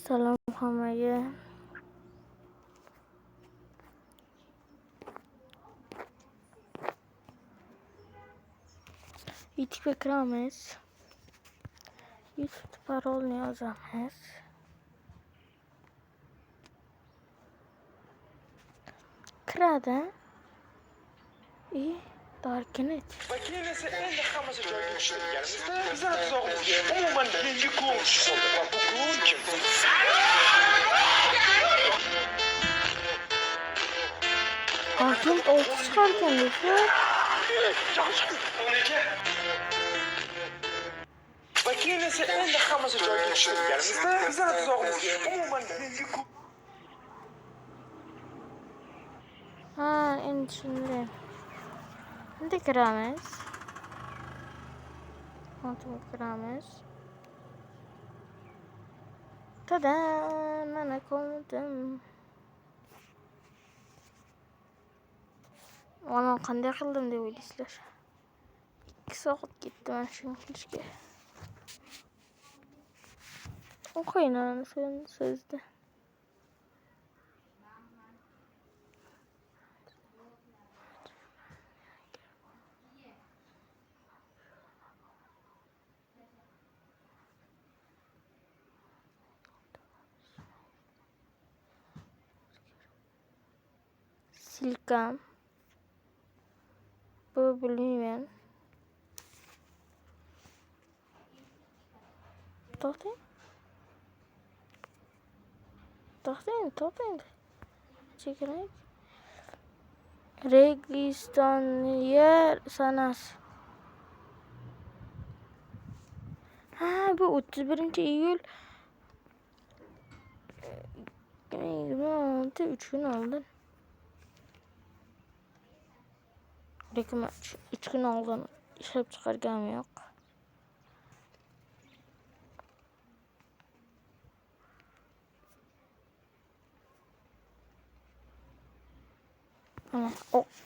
Salom hammaga. YouTube'ga kiramiz. YouTube parolni yozamiz. Kiradi. Darknet. Makinesi endi hammasi joyiga tushirganimizda bizlar tuzog'imizga umuman yangi klon tushdi. Va bu klon kim? Darknet 6 chiqargan esa. Makinesi endi hammasi joyiga tushirganimizda bizlar tuzog'imizga umuman yangi klon. Endi tushundim. Endi kiramiz. Kiramiz. Tada! Mana ko'rdim. Mana qanday qildim deb o'ylaysizlar? 2 soat ketdi mana shuni qilishga. O'qiyman sizda. Silkam. Bu bilmayman. To'xtang. Chekirak. Registon yer sanasi. Bu 31-iyul 2026 3 kun oldin. Lekin 3 kun oldin ishlab chiqarganim yo'q. Mana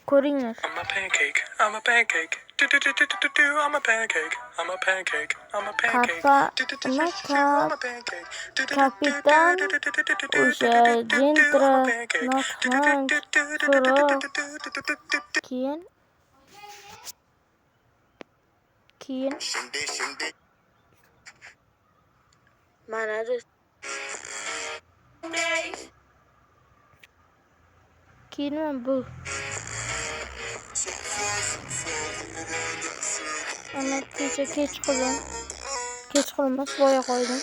ko'ringlar. I'm a pancake. I'm a pancake. I'm a pancake. I'm a pancake. I'm a pancake. I'm a pancake. Kapitan o'sha Jentra Notman keyin mana keyin bu ana kecha kechqurun boya qo'ydim.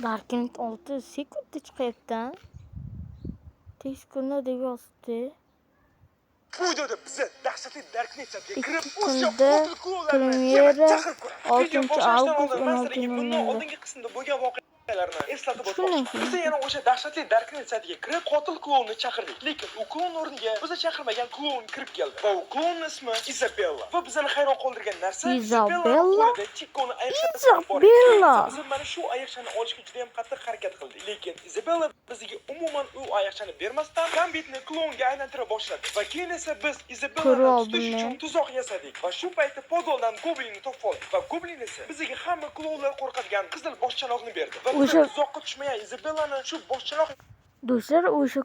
Darknet 6 sekundda chiqayapti. Tez kunda deb yozdi. Bu videoda bizni dahshatli Darknet'ga kirib, o'sha premyera 6 avgust 16:00. bundan oldingi qismda bo'lgan voqea eslatib o'tmoqchiman. Biz yana o'sha dahshatli Darknet saytiga kirib, qotil klonni chaqirdik. Lekin u klon o'rniga biz chaqirmagan klon kirib keldi. Va u klon ismi Isabella. Va bizani hayron qoldirgan narsa Isabella? Chikoni Isabella. Biz mana shu oyoqchani olishga juda ham qattiq harakat qildik. Lekin Isabella bizga umuman u oyoqchani bermasdan Gambitni klonga aylantira boshladi. Va keyin esa biz Isabellani tutish uchun tuzoq yasadik. Va shu paytda podoldan Goblinni topib oldik. Va Goblin esa bizga hamma klonlar qo'rqadigan qizil boshchanoqni berdi. Va O'sha tuzoqqa tushmagan Isabellani shu boshchanoq do'stlar, o'sha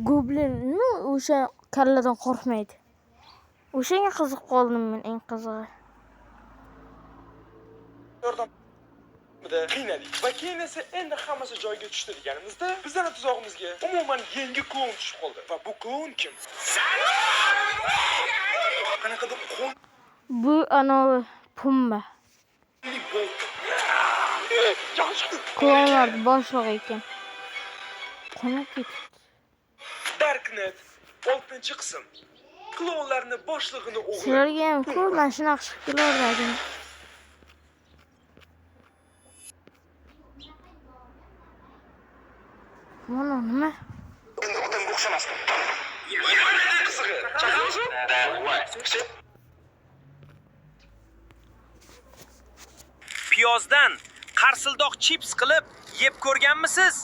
goblinni o'sha kalladan qo'rqmaydi. O'shanga qiziqib qoldim men, eng qizig'i. yordamida qiynadik. Va keyin esa endi hammasi joyiga tushdi deganimizda, bizning tuzog'imizga umuman yangi klon tushib qoldi. Va bu klon kim? Qanaqadir qo'l Bu anavi Pumba. Klonlar boshlig'i ekan. Qanaq ketdi? Darknet 6-qism. Klonlarni boshlig'ini o'g'li. Sizlarga ham ko'p mana shunaqa shakillar edim. Mana nima? Endi odamga o'xshamasdi. Qizig'i. Piyozdan qarsildoq chips qilib yeb ko'rganmisiz?